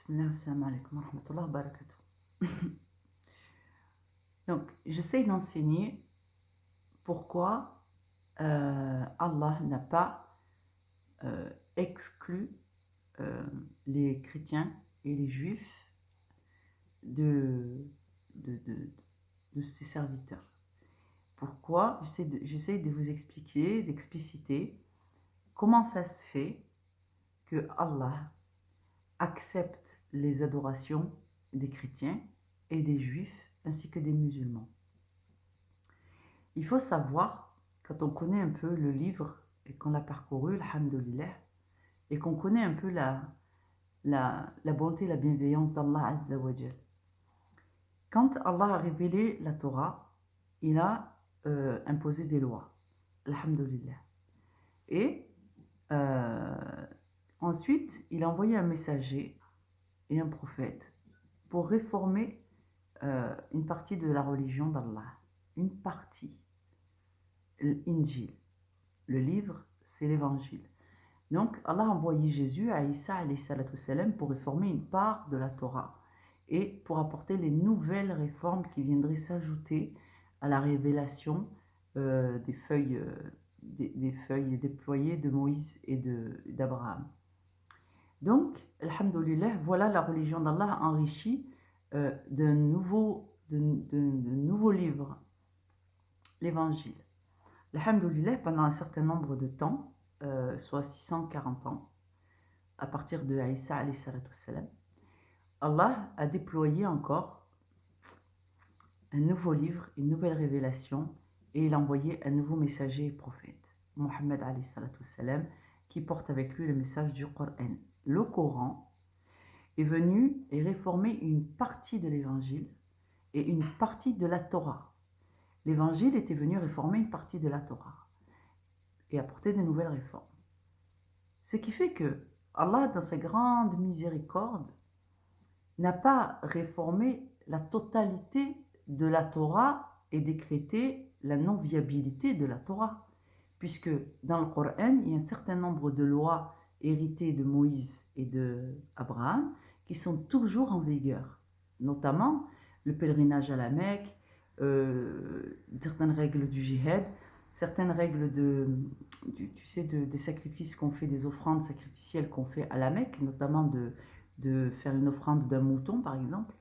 Bismillah, assalamu alaikum wa rahmatullahi wa barakatuh. Donc, j'essaie d'enseigner pourquoi Allah n'a pas exclu euh, les chrétiens et les juifs de, de, de, de ses serviteurs. Pourquoi? J'essaie de vous expliquer, d'expliciter comment ça se fait que Allah accepte les adorations des chrétiens et des juifs ainsi que des musulmans. Il faut savoir, quand on connaît un peu le livre et qu'on l'a parcouru, alhamdoulilah, et qu'on connaît un peu la bonté, la bienveillance d'Allah Azza wa Jal. Quand Allah a révélé la Torah, il a imposé des lois, alhamdoulilah. Et ensuite, il a envoyé un messager et un prophète pour réformer une partie de la religion d'Allah. Une partie. L'Injil. Le livre, c'est l'évangile. Donc, Allah a envoyé Jésus à Isa salam pour réformer une part de la Torah et pour apporter les nouvelles réformes qui viendraient s'ajouter à la révélation des feuilles déployées de Moïse et d'Abraham. Donc, alhamdoulilah, voilà la religion d'Allah enrichie d'un nouveau livre, l'évangile. Alhamdoulilah, pendant un certain nombre de temps, soit 640 ans, à partir de Isa alayhi salam, Allah a déployé encore un nouveau livre, une nouvelle révélation, et il a envoyé un nouveau messager et prophète, Mohammed alayhi salam, qui porte avec lui le message du Coran. Le Coran est venu et réformer une partie de l'évangile et une partie de la Torah. L'évangile était venu réformer une partie de la Torah et apporter de nouvelles réformes. Ce qui fait que Allah, dans sa grande miséricorde, n'a pas réformé la totalité de la Torah et décrété la non-viabilité de la Torah. Puisque dans le Coran, il y a un certain nombre de lois héritées de Moïse et d'Abraham qui sont toujours en vigueur. Notamment le pèlerinage à la Mecque, certaines règles du djihad, certaines règles des sacrifices qu'on fait, des offrandes sacrificielles qu'on fait à la Mecque, notamment de faire une offrande d'un mouton par exemple,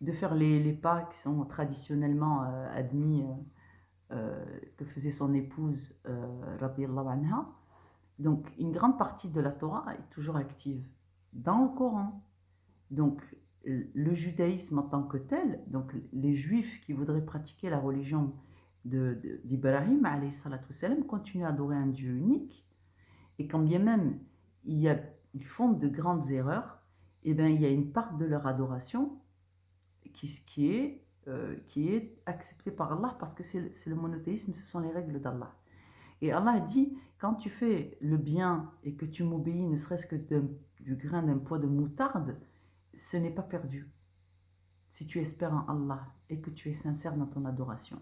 de faire les pas qui sont traditionnellement admis que faisait son épouse radiyallahu anha. Donc une grande partie de la Torah est toujours active dans le Coran. Donc le judaïsme en tant que tel, donc les juifs qui voudraient pratiquer la religion d'Ibrahim alayhi salatu wassalam, continuent à adorer un Dieu unique, et quand bien même ils font de grandes erreurs, et bien il y a une part de leur adoration qui est acceptée par Allah, parce que c'est le monothéisme, ce sont les règles d'Allah. Et Allah a dit, quand tu fais le bien et que tu m'obéis, ne serait-ce que du grain d'un poids de moutarde, ce n'est pas perdu. Si tu espères en Allah et que tu es sincère dans ton adoration.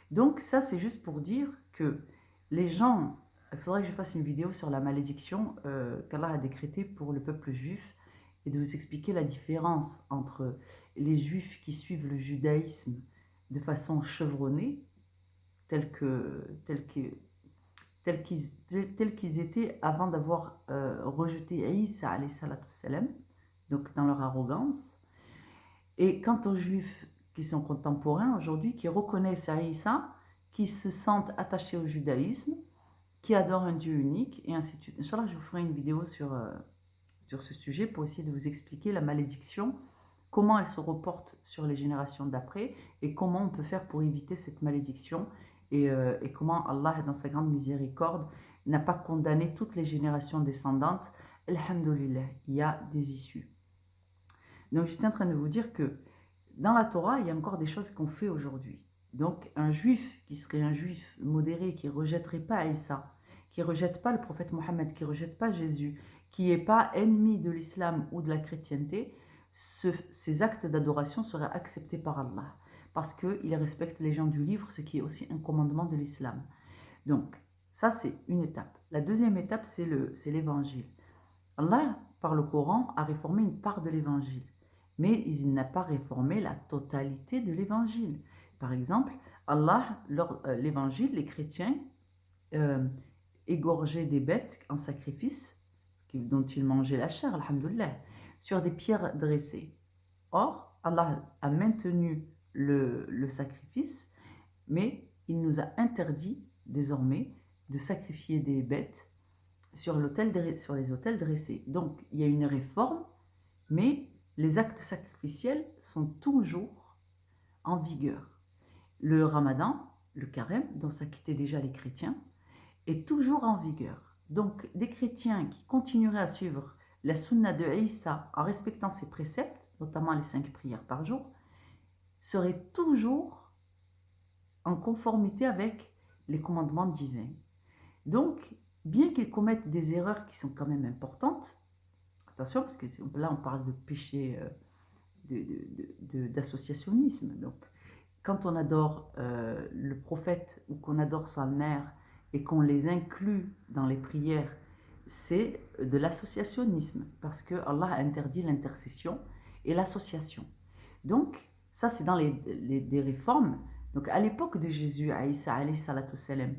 Donc ça, c'est juste pour dire que les gens, il faudrait que je fasse une vidéo sur la malédiction qu'Allah a décrétée pour le peuple juif, et de vous expliquer la différence entre les juifs qui suivent le judaïsme de façon chevronnée, tels qu'ils étaient avant d'avoir rejeté Isa alayhi salatu wassalam, donc dans leur arrogance. Et quant aux juifs qui sont contemporains aujourd'hui, qui reconnaissent Isa, qui se sentent attachés au judaïsme, qui adorent un Dieu unique, et ainsi de suite. Inch'Allah, je vous ferai une vidéo sur ce sujet pour essayer de vous expliquer la malédiction, comment elle se reporte sur les générations d'après, et comment on peut faire pour éviter cette malédiction, et comment Allah, dans sa grande miséricorde, n'a pas condamné toutes les générations descendantes. Alhamdulillah, il y a des issues. Donc j'étais en train de vous dire que dans la Torah, il y a encore des choses qu'on fait aujourd'hui. Donc un juif qui serait un juif modéré, qui ne rejetterait pas Isa, qui ne rejette pas le prophète Mohammed, qui ne rejette pas Jésus, qui n'est pas ennemi de l'islam ou de la chrétienté, ces actes d'adoration seraient acceptés par Allah, parce qu'il respecte les gens du livre, ce qui est aussi un commandement de l'islam. Donc ça, c'est une étape. La deuxième étape, c'est l'évangile. Allah par le Coran, a réformé une part de l'Évangile, mais il n'a pas réformé la totalité de l'Évangile. Par exemple, Allah, l'Évangile, les chrétiens euh, égorgeaient des bêtes en sacrifice, dont ils mangeaient la chair, alhamdoulilah, sur des pierres dressées. Or, Allah a maintenu le sacrifice, mais il nous a interdit désormais de sacrifier des bêtes sur les autels dressés. Donc, il y a une réforme, mais les actes sacrificiels sont toujours en vigueur. Le ramadan, le carême, dont s'acquittaient déjà les chrétiens, est toujours en vigueur. Donc, des chrétiens qui continueraient à suivre la sunna de Isa en respectant ses préceptes, notamment les 5 prières par jour, seraient toujours en conformité avec les commandements divins. Donc, bien qu'ils commettent des erreurs qui sont quand même importantes, attention, parce que là on parle de péché d'associationnisme. Donc, quand on adore le prophète ou qu'on adore sa mère et qu'on les inclut dans les prières, c'est de l'associationnisme, parce que Allah a interdit l'intercession et l'association. Donc, ça c'est dans des réformes. Donc, à l'époque de Jésus, Aïssa alayhi salatu salam,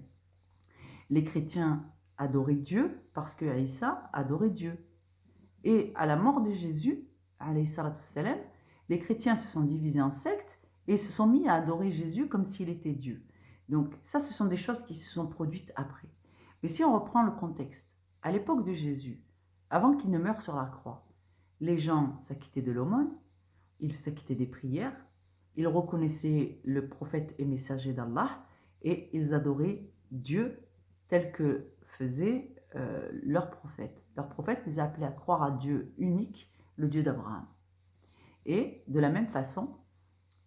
les chrétiens adoraient Dieu parce que Aïssa adorait Dieu. Et à la mort de Jésus, alayhi salatu salam, les chrétiens se sont divisés en sectes et se sont mis à adorer Jésus comme s'il était Dieu. Donc ça, ce sont des choses qui se sont produites après. Mais si on reprend le contexte, à l'époque de Jésus, avant qu'il ne meure sur la croix, les gens s'acquittaient de l'aumône, ils s'acquittaient des prières, ils reconnaissaient le prophète et messager d'Allah et ils adoraient Dieu tel que faisait leur prophète. Leur prophète les a appelés à croire à Dieu unique, le Dieu d'Abraham. Et de la même façon,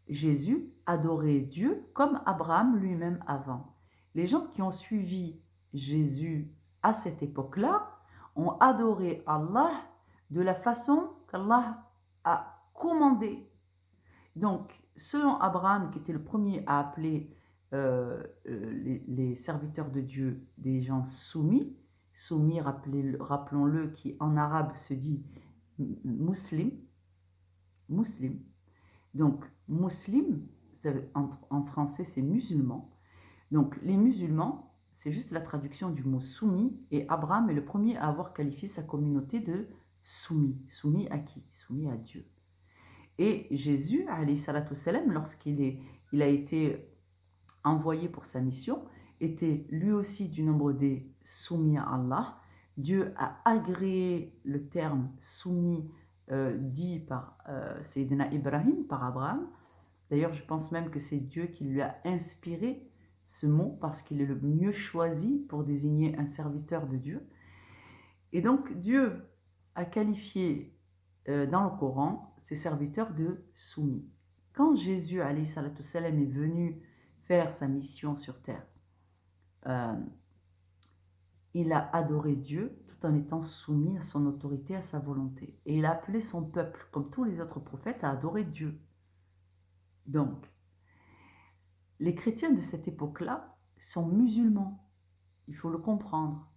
Jésus adorait Dieu comme Abraham lui-même avant. Les gens qui ont suivi Jésus à cette époque-là ont adoré Allah de la façon qu'Allah a commandé. Donc, selon Abraham, qui était le premier à appeler les serviteurs de Dieu des gens soumis, soumis, rappelons-le, qui en arabe se dit muslim, muslim. Donc, muslim, en français, c'est musulman. Donc, les musulmans, c'est juste la traduction du mot soumis, et Abraham est le premier à avoir qualifié sa communauté de soumis. Soumis à qui? Soumis à Dieu. Et Jésus, alayhi salatu salam, lorsqu'il a été envoyé pour sa mission, était lui aussi du nombre des soumis à Allah. Dieu a agréé le terme soumis dit par Sayyidina Ibrahim, par Abraham. D'ailleurs, je pense même que c'est Dieu qui lui a inspiré ce mot parce qu'il est le mieux choisi pour désigner un serviteur de Dieu. Et donc, Dieu a qualifié dans le Coran ses serviteurs de soumis. Quand Jésus, alayhi salatu salam, est venu faire sa mission sur terre, il a adoré Dieu tout en étant soumis à son autorité, à sa volonté. Et il a appelé son peuple, comme tous les autres prophètes, à adorer Dieu. Donc, les chrétiens de cette époque-là sont musulmans. Il faut le comprendre.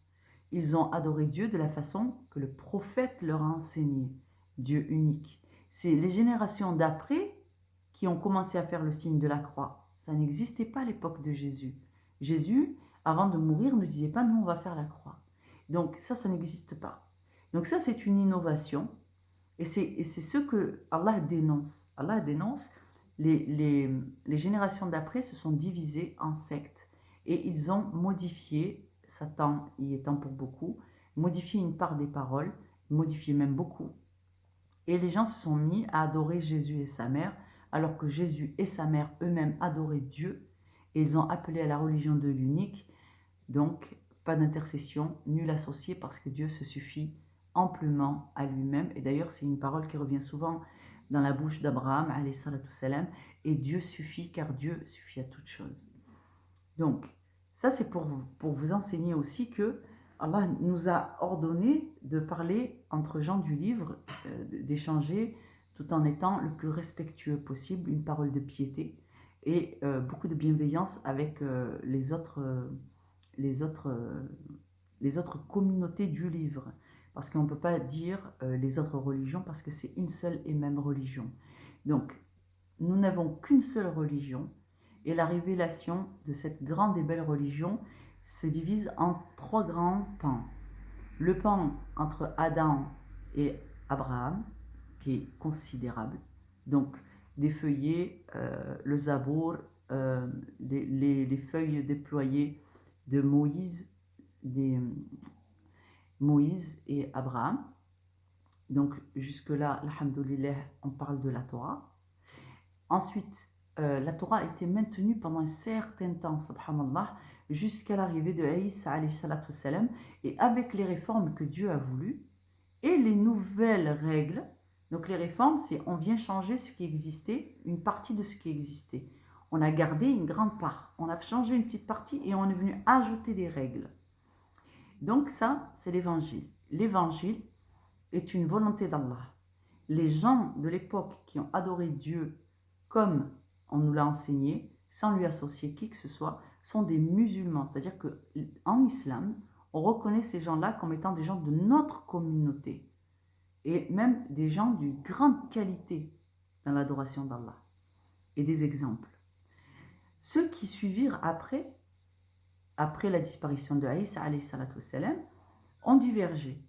Ils ont adoré Dieu de la façon que le prophète leur a enseigné. Dieu unique. C'est les générations d'après qui ont commencé à faire le signe de la croix. Ça n'existait pas à l'époque de Jésus. Jésus, avant de mourir, ne disait pas « nous, on va faire la croix ». Donc ça n'existe pas. Donc ça, c'est une innovation. Et c'est ce que Allah dénonce. Allah dénonce, les générations d'après se sont divisées en sectes. Et ils ont modifié, Satan y étant pour beaucoup, modifié une part des paroles, modifié même beaucoup. Et les gens se sont mis à adorer Jésus et sa mère, alors que Jésus et sa mère eux-mêmes adoraient Dieu. Et ils ont appelé à la religion de l'unique. Donc, pas d'intercession, nul associé, parce que Dieu se suffit amplement à lui-même. Et d'ailleurs, c'est une parole qui revient souvent dans la bouche d'Abraham, alayhi salatu salam, et Dieu suffit, car Dieu suffit à toute chose. Donc, ça c'est pour vous enseigner aussi que Allah nous a ordonné de parler entre gens du livre, d'échanger tout en étant le plus respectueux possible, une parole de piété et beaucoup de bienveillance avec les autres communautés du livre. parce qu'on ne peut pas dire les autres religions parce que c'est une seule et même religion. Donc, nous n'avons qu'une seule religion et la révélation de cette grande et belle religion se divise en 3 grands pans. Le pan entre Adam et Abraham, qui est considérable, donc des feuillets, le Zabour, les feuilles déployées de Moïse et Abraham. Donc jusque-là, alhamdoulilah, on parle de la Torah. Ensuite, la Torah a été maintenue pendant un certain temps, subhanallah, jusqu'à l'arrivée de Isa alayhi salatu salam, et avec les réformes que Dieu a voulu, et les nouvelles règles. Donc les réformes, c'est on vient changer ce qui existait, une partie de ce qui existait. On a gardé une grande part, on a changé une petite partie et on est venu ajouter des règles. Donc ça, c'est l'évangile. L'évangile est une volonté d'Allah. Les gens de l'époque qui ont adoré Dieu comme on nous l'a enseigné, sans lui associer qui que ce soit, sont des musulmans. C'est-à-dire qu'en islam, on reconnaît ces gens-là comme étant des gens de notre communauté et même des gens d'une grande qualité dans l'adoration d'Allah. Et des exemples. Ceux qui suivirent après la disparition de Isa alayhi salatu wassalam, ont divergé.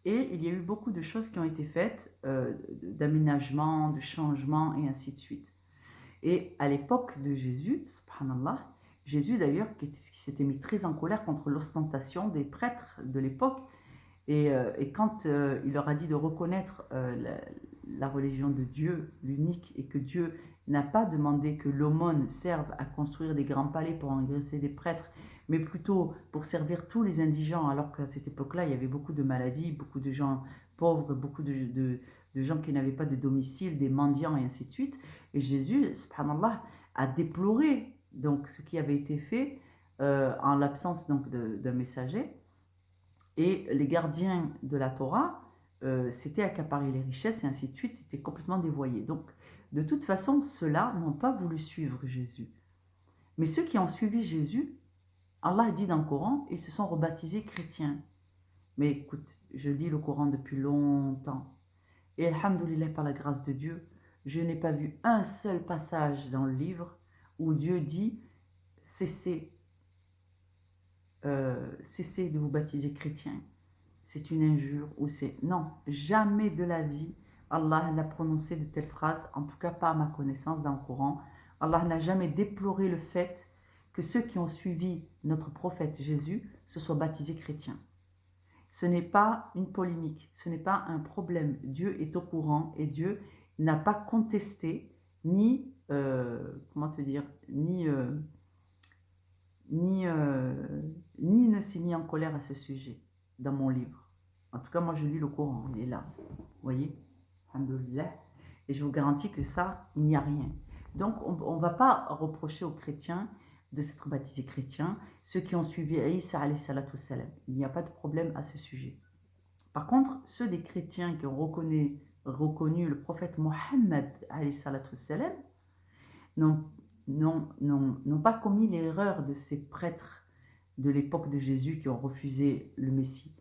Et il y a eu beaucoup de choses qui ont été faites, d'aménagement, de changements et ainsi de suite. Et à l'époque de Jésus, subhanallah, Jésus d'ailleurs qui s'était mis très en colère contre l'ostentation des prêtres de l'époque, et quand il leur a dit de reconnaître la religion de Dieu, l'unique, et que Dieu n'a pas demandé que l'aumône serve à construire des grands palais pour engraisser des prêtres, mais plutôt pour servir tous les indigents, alors qu'à cette époque-là, il y avait beaucoup de maladies, beaucoup de gens pauvres, beaucoup de gens qui n'avaient pas de domicile, des mendiants et ainsi de suite. Et Jésus, subhanallah, a déploré donc, ce qui avait été fait en l'absence donc d'un messager. Et les gardiens de la Torah s'étaient accaparés les richesses et ainsi de suite, étaient complètement dévoyés. Donc, de toute façon, ceux-là n'ont pas voulu suivre Jésus. Mais ceux qui ont suivi Jésus, Allah dit dans le Coran, ils se sont rebaptisés chrétiens. Mais écoute, je lis le Coran depuis longtemps. Et alhamdoulilah, par la grâce de Dieu, je n'ai pas vu un seul passage dans le livre où Dieu dit cessez de vous baptiser chrétien. C'est une injure ou c'est... Non, jamais de la vie Allah n'a prononcé de telles phrases, en tout cas pas à ma connaissance dans le Coran. Allah n'a jamais déploré le fait que ceux qui ont suivi notre prophète Jésus se soient baptisés chrétiens. Ce n'est pas une polémique, ce n'est pas un problème. Dieu est au courant et Dieu n'a pas contesté ni, comment te dire, ni ne s'est mis en colère à ce sujet dans mon livre. En tout cas, moi je lis le Coran, il est là. Vous voyez, alhamdoulilah. Et je vous garantis que ça, il n'y a rien. Donc, on ne va pas reprocher aux chrétiens de s'être baptisés chrétiens, ceux qui ont suivi Isa alayhi salatu wassalam. Il n'y a pas de problème à ce sujet. Par contre, ceux des chrétiens qui ont reconnu le prophète Mohammed alayhi salatu wassalam n'ont pas commis l'erreur de ces prêtres de l'époque de Jésus qui ont refusé le Messie.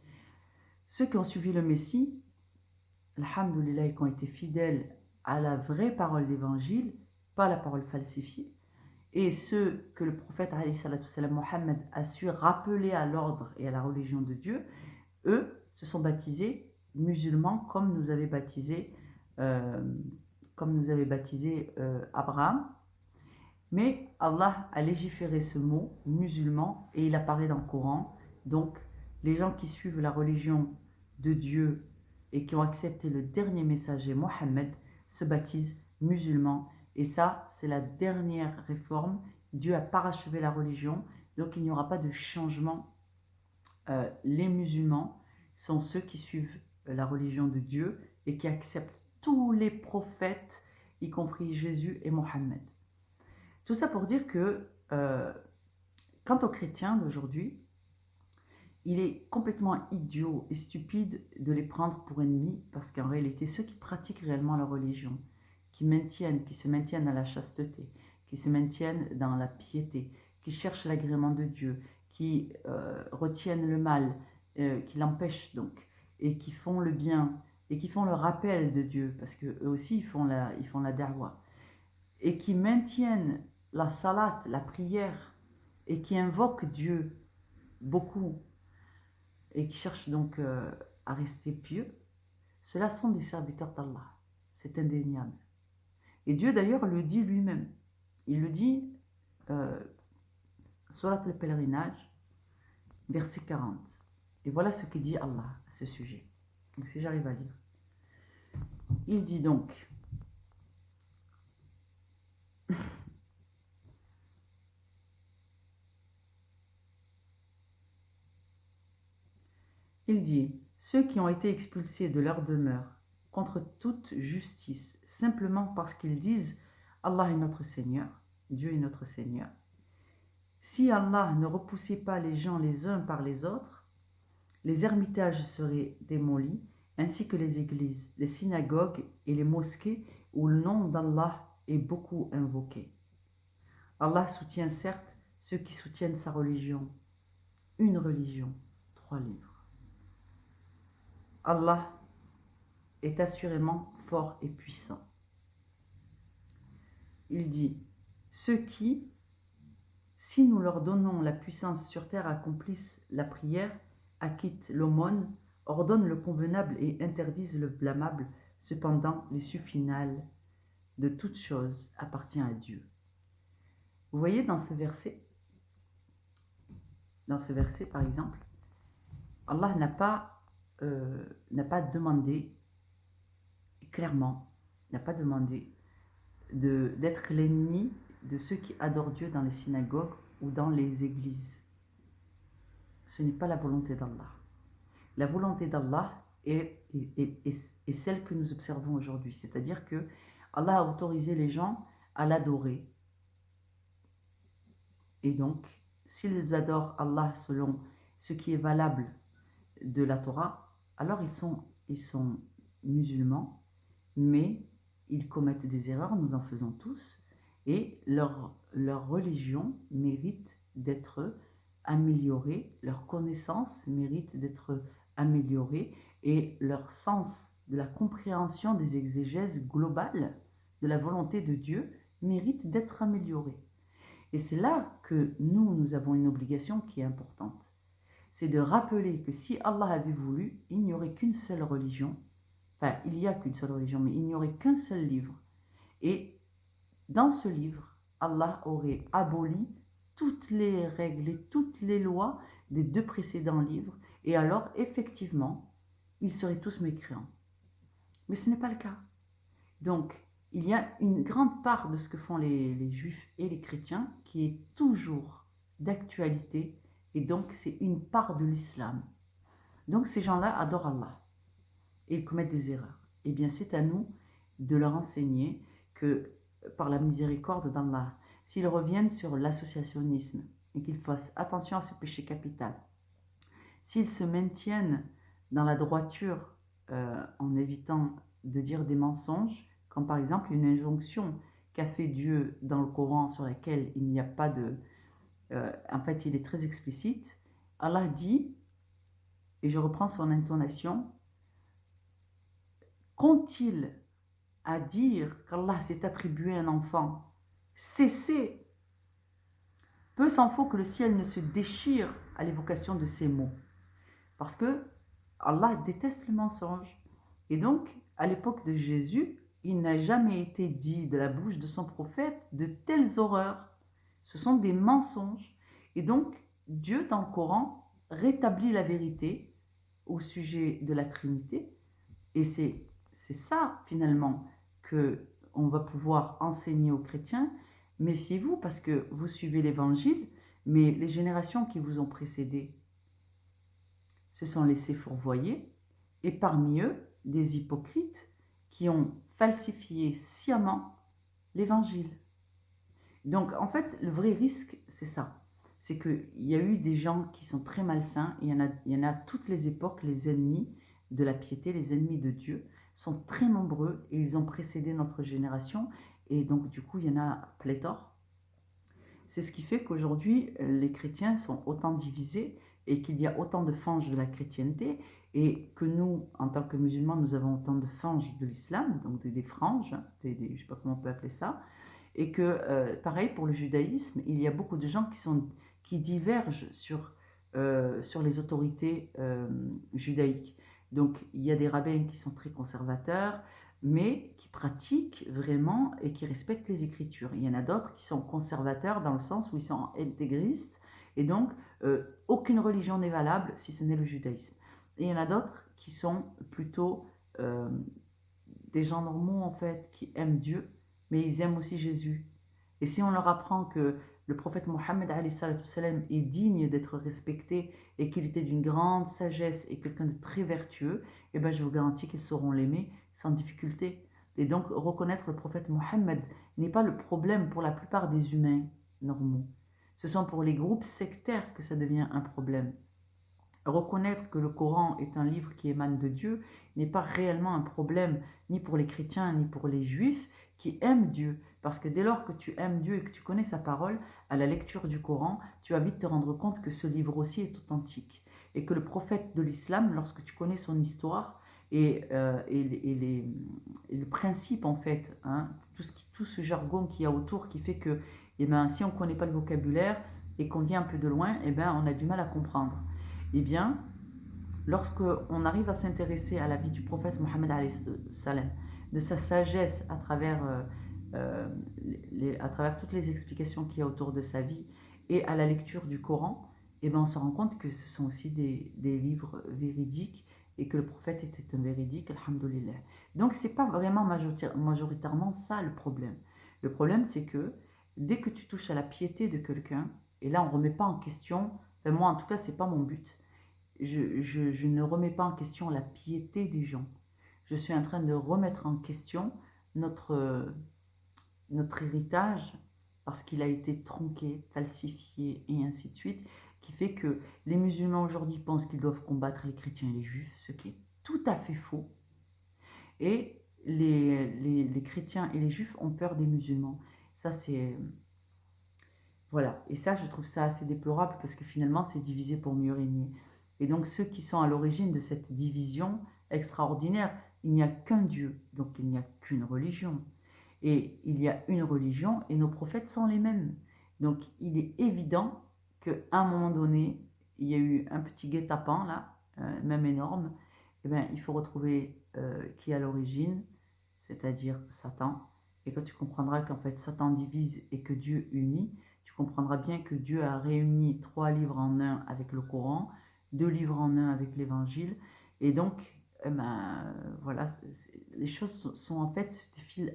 Ceux qui ont suivi le Messie, alhamdoulilah, et qui ont été fidèles à la vraie parole d'évangile, pas la parole falsifiée, et ceux que le prophète Mohammed a su rappeler à l'ordre et à la religion de Dieu, eux se sont baptisés musulmans comme nous avait baptisé, Abraham. Mais Allah a légiféré ce mot musulman et il apparaît dans le Coran. Donc les gens qui suivent la religion de Dieu et qui ont accepté le dernier messager Mohammed se baptisent musulmans. Et ça, c'est la dernière réforme. Dieu a parachevé la religion, donc il n'y aura pas de changement. Les musulmans sont ceux qui suivent la religion de Dieu et qui acceptent tous les prophètes, y compris Jésus et Mohammed. Tout ça pour dire que, quant aux chrétiens d'aujourd'hui, il est complètement idiot et stupide de les prendre pour ennemis, parce qu'en réalité, ceux qui pratiquent réellement la religion, qui se maintiennent dans la chasteté, qui se maintiennent dans la piété, qui cherchent l'agrément de Dieu, qui retiennent le mal, qui l'empêchent donc, et qui font le bien et qui font le rappel de Dieu, parce qu'eux aussi ils font la da'wa, et qui maintiennent la salat, la prière, et qui invoquent Dieu beaucoup, et qui cherchent donc à rester pieux, ceux-là sont des serviteurs d'Allah. C'est indéniable. Et Dieu d'ailleurs le dit lui-même. Il le dit, Surat al-Pèlerinage, verset 40. Et voilà ce que dit Allah à ce sujet. Donc si j'arrive à lire. Il dit donc, il dit, ceux qui ont été expulsés de leur demeure contre toute justice, simplement parce qu'ils disent Allah est notre Seigneur, Dieu est notre Seigneur. Si Allah ne repoussait pas les gens les uns par les autres, les ermitages seraient démolis, ainsi que les églises, les synagogues et les mosquées où le nom d'Allah est beaucoup invoqué. Allah soutient certes ceux qui soutiennent sa religion, une religion, 3 livres. Allah est assurément fort et puissant. Il dit, ceux qui, si nous leur donnons la puissance sur terre, accomplissent la prière, acquittent l'aumône, ordonnent le convenable et interdisent le blâmable, cependant l'issue finale de toute chose appartient à Dieu. Vous voyez dans ce verset par exemple, Allah n'a pas demandé, clairement, n'a pas demandé d'être l'ennemi de ceux qui adorent Dieu dans les synagogues ou dans les églises. Ce n'est pas la volonté d'Allah. La volonté d'Allah est celle que nous observons aujourd'hui, c'est-à-dire que Allah a autorisé les gens à l'adorer. Et donc, s'ils adorent Allah selon ce qui est valable de la Torah, alors ils sont musulmans, mais ils commettent des erreurs, nous en faisons tous, et leur religion mérite d'être améliorée, leur connaissance mérite d'être améliorée, et leur sens de la compréhension des exégèses globales de la volonté de Dieu mérite d'être amélioré. Et c'est là que nous avons une obligation qui est importante. C'est de rappeler que si Allah avait voulu, il n'y aurait qu'une seule religion. Enfin, il n'y a qu'une seule religion, mais il n'y aurait qu'un seul livre. Et dans ce livre, Allah aurait aboli toutes les règles et toutes les lois des 2 précédents livres. Et alors, effectivement, ils seraient tous mécréants. Mais ce n'est pas le cas. Donc, il y a une grande part de ce que font les juifs et les chrétiens qui est toujours d'actualité, et donc c'est une part de l'islam. Donc ces gens-là adorent Allah et ils commettent des erreurs. Eh bien c'est à nous de leur enseigner que par la miséricorde d'Allah, s'ils reviennent sur l'associationnisme et qu'ils fassent attention à ce péché capital, s'ils se maintiennent dans la droiture en évitant de dire des mensonges, comme par exemple une injonction qu'a fait Dieu dans le Coran sur laquelle il n'y a pas de... en fait, il est très explicite. Allah dit, et je reprends son intonation, qu'ont-ils à dire qu'Allah s'est attribué un enfant? Cessez! Peu s'en faut que le ciel ne se déchire à l'évocation de ces mots. Parce que Allah déteste le mensonge. Et donc, à l'époque de Jésus, il n'a jamais été dit de la bouche de son prophète de telles horreurs. Ce sont des mensonges. Et donc, Dieu, dans le Coran, rétablit la vérité au sujet de la Trinité. Et c'est ça, finalement, qu'on va pouvoir enseigner aux chrétiens. Méfiez-vous parce que vous suivez l'Évangile, mais les générations qui vous ont précédés se sont laissés fourvoyer, et parmi eux, des hypocrites qui ont falsifié sciemment l'Évangile. Donc, en fait, le vrai risque, c'est ça. C'est qu'il y a eu des gens qui sont très malsains, et il y en a à toutes les époques, les ennemis de la piété, les ennemis de Dieu, sont très nombreux, et ils ont précédé notre génération, et donc, du coup, il y en a pléthore. C'est ce qui fait qu'aujourd'hui, les chrétiens sont autant divisés, et qu'il y a autant de fanges de la chrétienté, et que nous, en tant que musulmans, nous avons autant de franges de l'islam, donc des franges, je ne sais pas comment on peut appeler ça, et que, pareil, pour le judaïsme, il y a beaucoup de gens qui divergent sur les autorités judaïques. Donc, il y a des rabbins qui sont très conservateurs, mais qui pratiquent vraiment et qui respectent les Écritures. Il y en a d'autres qui sont conservateurs dans le sens où ils sont intégristes, et donc aucune religion n'est valable si ce n'est le judaïsme. Et il y en a d'autres qui sont plutôt euh, des gens normaux en fait, qui aiment Dieu, mais ils aiment aussi Jésus. Et si on leur apprend que le prophète Mohammed est digne d'être respecté et qu'il était d'une grande sagesse et quelqu'un de très vertueux, eh ben je vous garantis qu'ils sauront l'aimer sans difficulté. Et donc reconnaître le prophète Mohammed n'est pas le problème pour la plupart des humains normaux. Ce sont pour les groupes sectaires que ça devient un problème. Reconnaître que le Coran est un livre qui émane de Dieu n'est pas réellement un problème ni pour les chrétiens ni pour les juifs qui aiment Dieu. Parce que dès lors que tu aimes Dieu et que tu connais sa parole, à la lecture du Coran, tu vas vite te rendre compte que ce livre aussi est authentique. Et que le prophète de l'islam, lorsque tu connais son histoire et le principe en fait, hein, tout ce jargon qu'il y a autour qui fait que eh ben, si on ne connaît pas le vocabulaire et qu'on vient un peu de loin, eh ben, on a du mal à comprendre. Eh bien, lorsque on arrive à s'intéresser à la vie du prophète Mohammed salam, de sa sagesse euh, à travers toutes les explications qu'il y a autour de sa vie et à la lecture du Coran, eh ben on se rend compte que ce sont aussi des livres véridiques et que le prophète était un véridique, alhamdoulilah. Donc c'est pas vraiment majoritairement ça le problème. Le problème c'est que dès que tu touches à la piété de quelqu'un, et là on ne remet pas en question, enfin, moi en tout cas c'est pas mon but, je ne remets pas en question la piété des gens. Je suis en train de remettre en question notre, notre héritage parce qu'il a été tronqué, falsifié et ainsi de suite, qui fait que les musulmans aujourd'hui pensent qu'ils doivent combattre les chrétiens et les juifs, ce qui est tout à fait faux. Et les chrétiens et les juifs ont peur des musulmans. Ça, c'est... Voilà. Et ça, je trouve ça assez déplorable parce que finalement, c'est divisé pour mieux régner. Et donc, ceux qui sont à l'origine de cette division extraordinaire, il n'y a qu'un Dieu, donc il n'y a qu'une religion. Et il y a une religion et nos prophètes sont les mêmes. Donc, il est évident qu'à un moment donné, il y a eu un petit guet-apens, là, même énorme. Eh bien, il faut retrouver qui est à l'origine, c'est-à-dire Satan. Et quand tu comprendras qu'en fait Satan divise et que Dieu unit, tu comprendras bien que Dieu a réuni 3 livres en un avec le Coran, 2 livres en un avec l'Évangile. Et donc, eh ben, voilà, les choses sont en fait défilent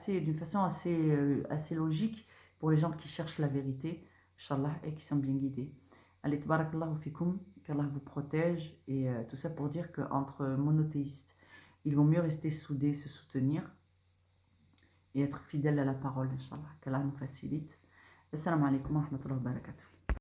d'une façon assez logique pour les gens qui cherchent la vérité, Inch'Allah, et qui sont bien guidés. Allez, tabarakallahu fikum, qu'Allah vous protège, et tout ça pour dire qu'entre monothéistes, il vaut mieux rester soudés, se soutenir et être fidèle à la parole, Inch'Allah, qu'Allah nous facilite. Assalamu alaikum wa rahmatullahi wa barakatuh.